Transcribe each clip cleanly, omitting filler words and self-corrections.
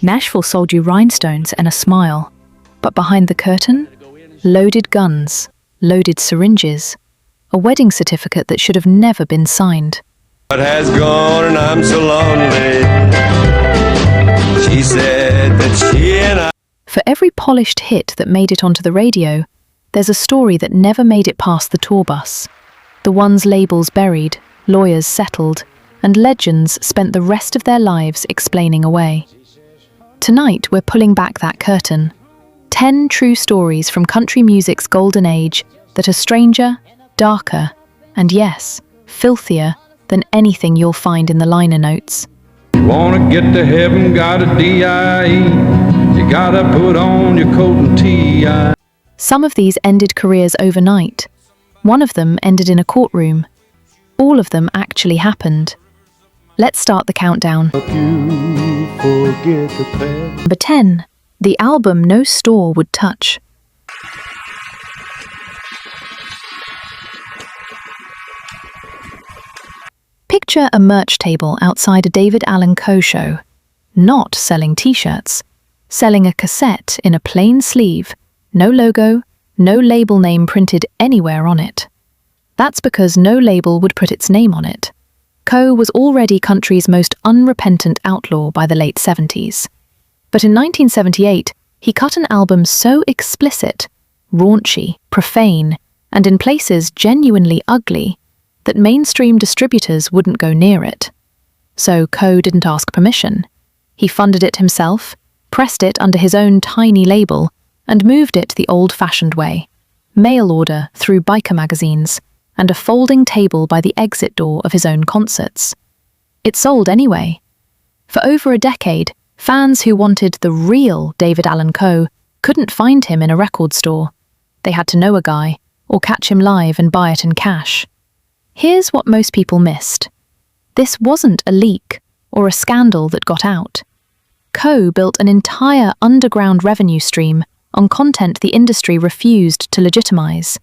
Nashville sold you rhinestones and a smile. But behind the curtain, loaded guns, loaded syringes, a wedding certificate that should have never been signed. What has gone and I'm so lonely. She said that she and I... For every polished hit that made it onto the radio, there's a story that never made it past the tour bus. The ones labels buried, lawyers settled, and legends spent the rest of their lives explaining away. Tonight, we're pulling back that curtain. 10 true stories from country music's golden age that are stranger, darker, and yes, filthier than anything you'll find in the liner notes. Wanna get to heaven, got a DIE. You gotta put on your coat and tie. Some of these ended careers overnight. One of them ended in a courtroom. All of them actually happened. Let's start the countdown. Number 10. The album no store would touch. Picture a merch table outside a David Allan Coe show, not selling t-shirts, selling a cassette in a plain sleeve, no logo, no label name printed anywhere on it. That's because no label would put its name on it. Coe was already country's most unrepentant outlaw by the late 70s. But in 1978, he cut an album so explicit, raunchy, profane, and in places genuinely ugly, that mainstream distributors wouldn't go near it. So Coe didn't ask permission. He funded it himself, pressed it under his own tiny label, and moved it the old-fashioned way. Mail order through biker magazines, and a folding table by the exit door of his own concerts. It sold anyway. For over a decade, fans who wanted the real David Allan Coe couldn't find him in a record store. They had to know a guy, or catch him live and buy it in cash. Here's what most people missed. This wasn't a leak or a scandal that got out. Coe built an entire underground revenue stream on content the industry refused to legitimize.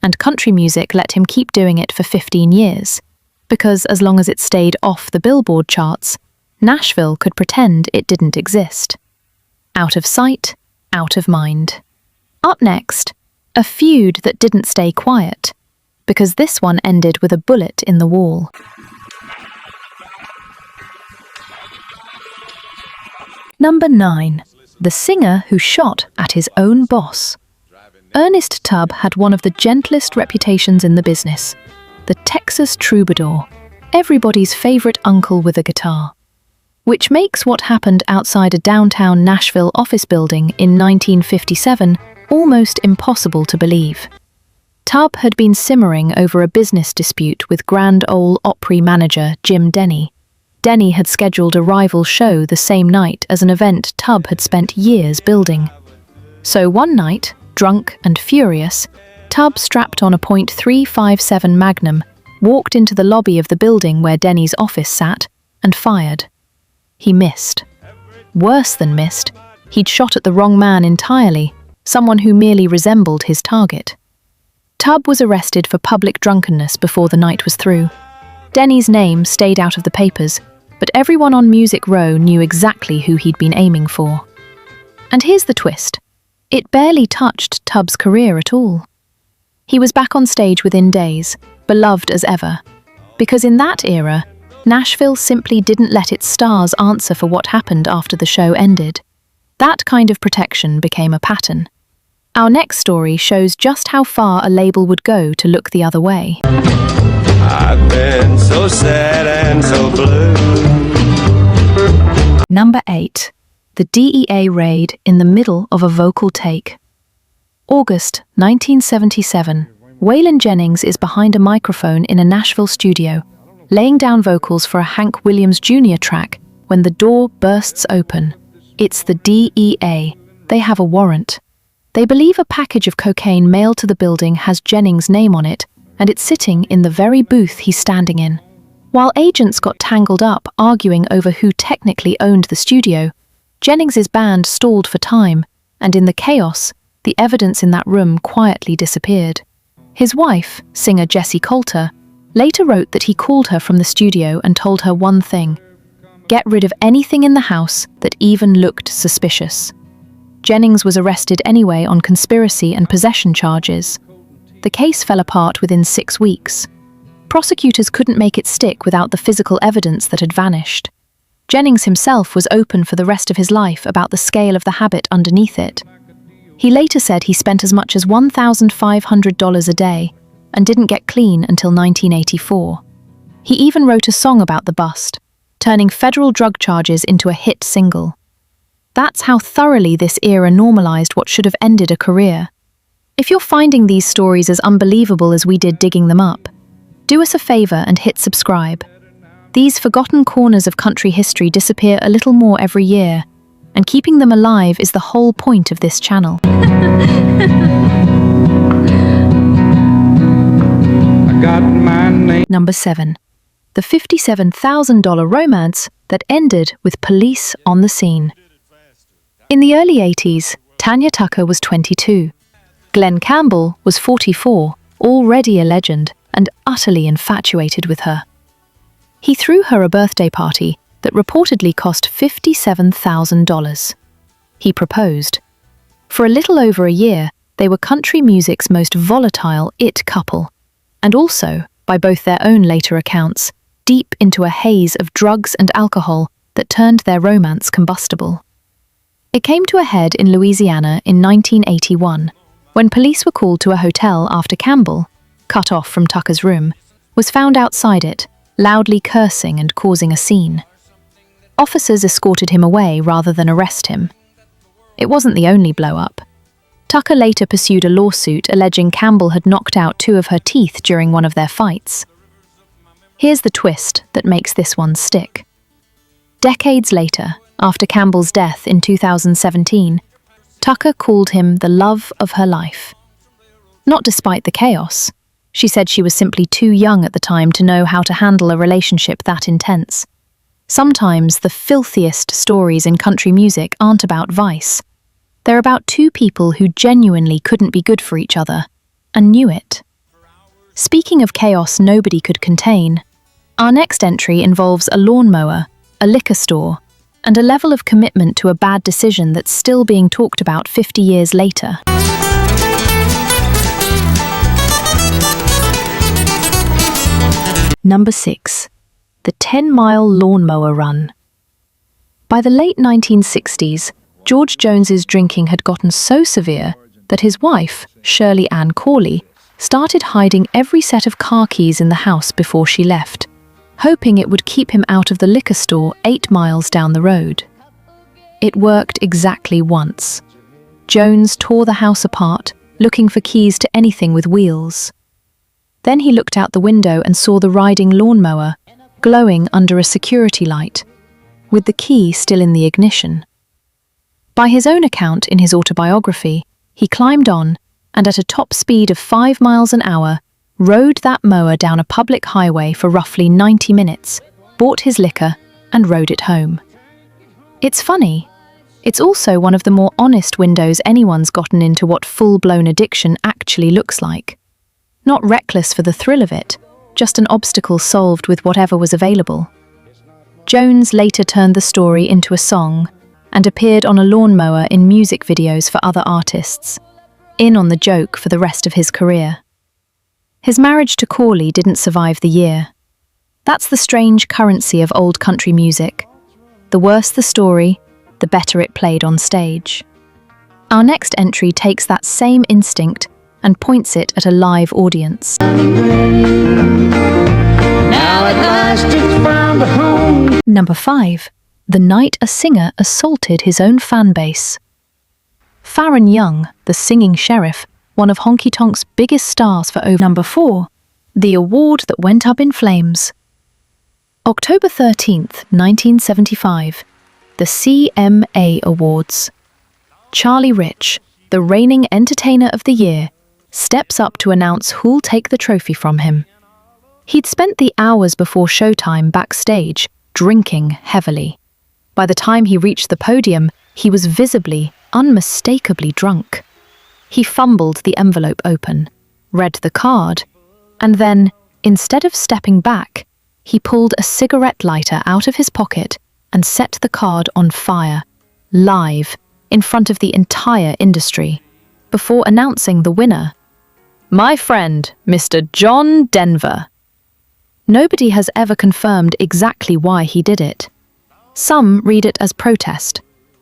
And country music let him keep doing it for 15 years, because as long as it stayed off the Billboard charts, Nashville could pretend it didn't exist. Out of sight, out of mind. Up next, a feud that didn't stay quiet, because this one ended with a bullet in the wall. Number 9. The singer who shot at his own boss. Ernest Tubb had one of the gentlest reputations in the business. The Texas troubadour, everybody's favorite uncle with a guitar. Which makes what happened outside a downtown Nashville office building in 1957 almost impossible to believe. Tubb had been simmering over a business dispute with Grand Ole Opry manager Jim Denny. Denny had scheduled a rival show the same night as an event Tubb had spent years building. So one night, drunk and furious, Tubb strapped on a .357 Magnum, walked into the lobby of the building where Denny's office sat, and fired. He missed. Worse than missed, he'd shot at the wrong man entirely, someone who merely resembled his target. Tubb was arrested for public drunkenness before the night was through. Denny's name stayed out of the papers, but everyone on Music Row knew exactly who he'd been aiming for. And here's the twist. It barely touched Tubb's career at all. He was back on stage within days, beloved as ever, because in that era, Nashville simply didn't let its stars answer for what happened after the show ended. That kind of protection became a pattern. Our next story shows just how far a label would go to look the other way. I've been so sad and so blue. Number 8. The DEA raid in the middle of a vocal take. August 1977. Waylon Jennings is behind a microphone in a Nashville studio, laying down vocals for a Hank Williams Jr. track when the door bursts open. It's the DEA. They have a warrant. They believe a package of cocaine mailed to the building has Jennings' name on it, and it's sitting in the very booth he's standing in. While agents got tangled up arguing over who technically owned the studio, Jennings' band stalled for time, and in the chaos, the evidence in that room quietly disappeared. His wife, singer Jessie Coulter, later wrote that he called her from the studio and told her one thing: Get rid of anything in the house that even looked suspicious. Jennings was arrested anyway on conspiracy and possession charges. The case fell apart within 6 weeks. Prosecutors couldn't make it stick without the physical evidence that had vanished. Jennings himself was open for the rest of his life about the scale of the habit underneath it. He later said he spent as much as $1,500 a day and didn't get clean until 1984. He even wrote a song about the bust, turning federal drug charges into a hit single. That's how thoroughly this era normalized what should have ended a career. If you're finding these stories as unbelievable as we did digging them up, do us a favor and hit subscribe. These forgotten corners of country history disappear a little more every year, and keeping them alive is the whole point of this channel. I got my name. Number 7. The $57,000 romance that ended with police on the scene. In the early 80s, Tanya Tucker was 22. Glenn Campbell was 44, already a legend, and utterly infatuated with her. He threw her a birthday party that reportedly cost $57,000. He proposed. For a little over a year, they were country music's most volatile it couple, and also, by both their own later accounts, deep into a haze of drugs and alcohol that turned their romance combustible. It came to a head in Louisiana in 1981, when police were called to a hotel after Campbell, cut off from Tucker's room, was found outside it, loudly cursing and causing a scene. Officers escorted him away rather than arrest him. It wasn't the only blow-up. Tucker later pursued a lawsuit alleging Campbell had knocked out 2 of her teeth during one of their fights. Here's the twist that makes this one stick. Decades later, after Campbell's death in 2017, Tucker called him the love of her life. Not despite the chaos. She said she was simply too young at the time to know how to handle a relationship that intense. Sometimes the filthiest stories in country music aren't about vice. They're about 2 people who genuinely couldn't be good for each other, and knew it. Speaking of chaos nobody could contain, our next entry involves a lawnmower, a liquor store, and a level of commitment to a bad decision that's still being talked about 50 years later. Number 6. The 10-mile lawnmower run. By the late 1960s, George Jones's drinking had gotten so severe that his wife, Shirley Ann Corley, started hiding every set of car keys in the house before she left, hoping it would keep him out of the liquor store 8 miles down the road. It worked exactly once. Jones tore the house apart, looking for keys to anything with wheels. Then he looked out the window and saw the riding lawnmower, glowing under a security light, with the key still in the ignition. By his own account in his autobiography, he climbed on, and at a top speed of 5 miles an hour, rode that mower down a public highway for roughly 90 minutes, bought his liquor, and rode it home. It's funny. It's also one of the more honest windows anyone's gotten into what full-blown addiction actually looks like. Not reckless for the thrill of it, just an obstacle solved with whatever was available. Jones later turned the story into a song and appeared on a lawnmower in music videos for other artists, in on the joke for the rest of his career. His marriage to Corley didn't survive the year. That's the strange currency of old country music. The worse the story, the better it played on stage. Our next entry takes that same instinct and points it at a live audience. Number 5. The night a singer assaulted his own fan base. Farron Young, the singing sheriff, one of Honky Tonk's biggest stars for over. Number 4. The award that went up in flames. October 13th, 1975. The CMA Awards. Charlie Rich, the reigning Entertainer of the Year, steps up to announce who'll take the trophy from him. He'd spent the hours before showtime backstage, drinking heavily. By the time he reached the podium, he was visibly, unmistakably drunk. He fumbled the envelope open, read the card, and then, instead of stepping back, he pulled a cigarette lighter out of his pocket and set the card on fire, live, in front of the entire industry, before announcing the winner. My friend, Mr. John Denver. Nobody has ever confirmed exactly why he did it. Some read it as protest.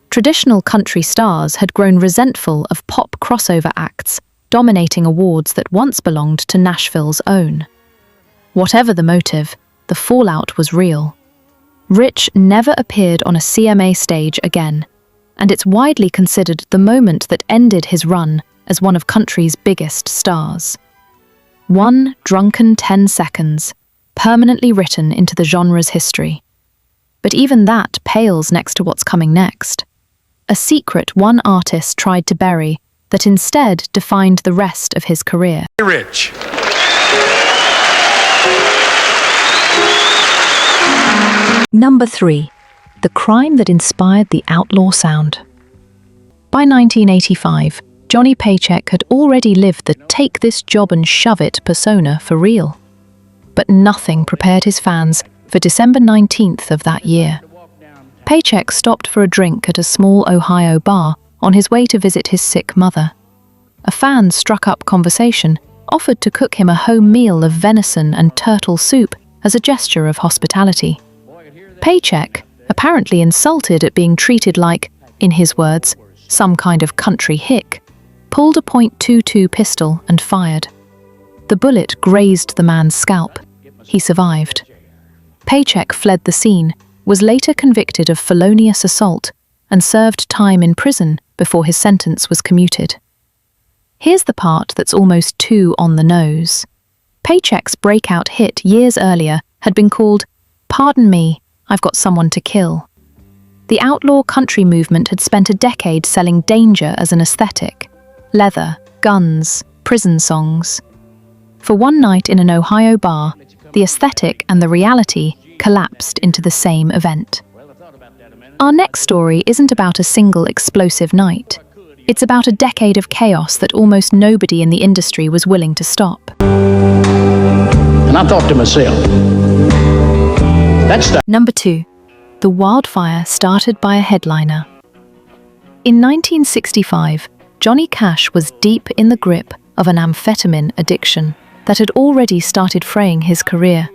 Traditional country stars had grown resentful of pop crossover acts dominating awards that once belonged to Nashville's own. Whatever the motive, the fallout was real. Rich never appeared on a CMA stage again, and it's widely considered the moment that ended his run as one of country's biggest stars. One drunken 10 seconds, permanently written into the genre's history. But even that pales next to what's coming next. A secret one artist tried to bury that instead defined the rest of his career. Rich. Number 3. The crime that inspired the outlaw sound. By 1985, Johnny Paycheck had already lived the take this job and shove it persona for real. But nothing prepared his fans for December 19th of that year. Paycheck stopped for a drink at a small Ohio bar on his way to visit his sick mother. A fan struck up conversation, offered to cook him a home meal of venison and turtle soup as a gesture of hospitality. Paycheck, apparently insulted at being treated like, in his words, some kind of country hick, pulled a .22 pistol and fired. The bullet grazed the man's scalp. He survived. Paycheck fled the scene, was later convicted of felonious assault, and served time in prison before his sentence was commuted. Here's the part that's almost too on the nose. Paycheck's breakout hit years earlier had been called "Pardon Me, I've Got Someone to Kill." The outlaw country movement had spent a decade selling danger as an aesthetic: leather, guns, prison songs. For one night in an Ohio bar, the aesthetic and the reality collapsed into the same event. Our next story isn't about a single explosive night. It's about a decade of chaos that almost nobody in the industry was willing to stop. And I thought to myself, that's the... Number 2. The wildfire started by a headliner. In 1965, Johnny Cash was deep in the grip of an amphetamine addiction that had already started fraying his career.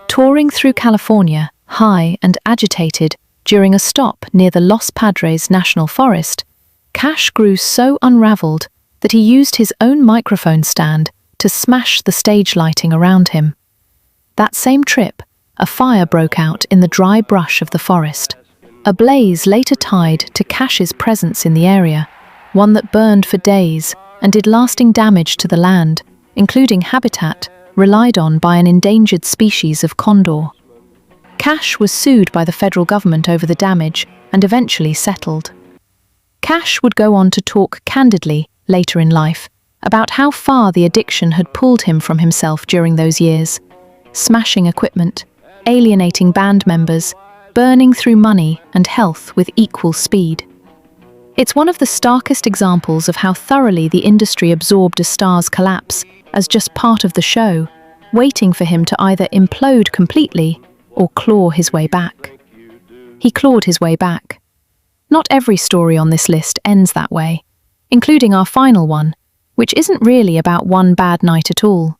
Touring through California, high and agitated, during a stop near the Los Padres National Forest, Cash grew so unraveled that he used his own microphone stand to smash the stage lighting around him. That same trip, a fire broke out in the dry brush of the forest. A blaze later tied to Cash's presence in the area, one that burned for days and did lasting damage to the land, including habitat relied on by an endangered species of condor. Cash was sued by the federal government over the damage and eventually settled. Cash would go on to talk candidly later in life about how far the addiction had pulled him from himself during those years, smashing equipment, alienating band members, burning through money and health with equal speed. It's one of the starkest examples of how thoroughly the industry absorbed a star's collapse as just part of the show, waiting for him to either implode completely or claw his way back. He clawed his way back. Not every story on this list ends that way, including our final one, which isn't really about one bad night at all.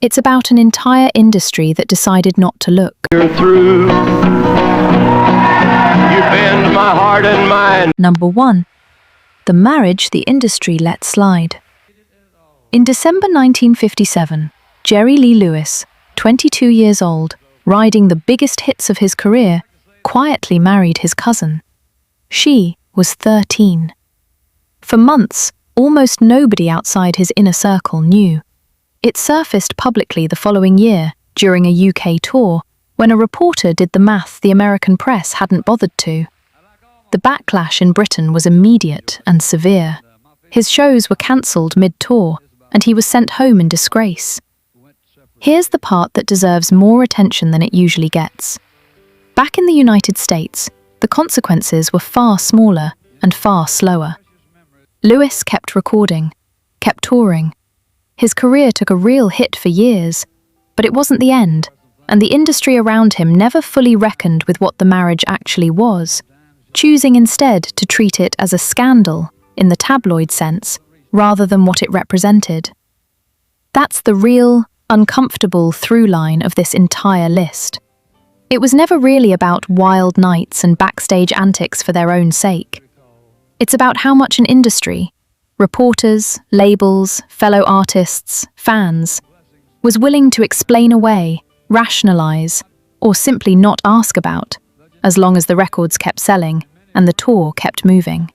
It's about an entire industry that decided not to look. You're through. You bend my heart and mind. Number 1. The marriage the industry let slide. In December 1957, Jerry Lee Lewis, 22 years old, riding the biggest hits of his career, quietly married his cousin. She was 13. For months, almost nobody outside his inner circle knew. It surfaced publicly the following year, during a UK tour, when a reporter did the math the American press hadn't bothered to. The backlash in Britain was immediate and severe. His shows were cancelled mid-tour, and he was sent home in disgrace. Here's the part that deserves more attention than it usually gets. Back in the United States, the consequences were far smaller and far slower. Lewis kept recording, kept touring. His career took a real hit for years, but it wasn't the end. and the industry around him never fully reckoned with what the marriage actually was, choosing instead to treat it as a scandal in the tabloid sense rather than what it represented. That's the real, uncomfortable through line of this entire list. It was never really about wild nights and backstage antics for their own sake. It's about how much an industry, reporters, labels, fellow artists, fans, was willing to explain away, rationalize, or simply not ask about, as long as the records kept selling and the tour kept moving.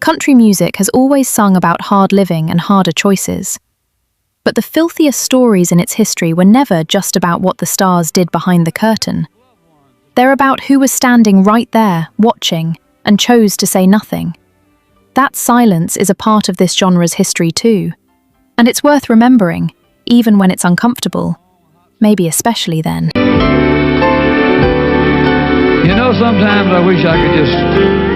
Country music has always sung about hard living and harder choices. But the filthiest stories in its history were never just about what the stars did behind the curtain. They're about who was standing right there, watching, and chose to say nothing. That silence is a part of this genre's history too, and it's worth remembering, even when it's uncomfortable. Maybe especially then. You know, sometimes I wish I could just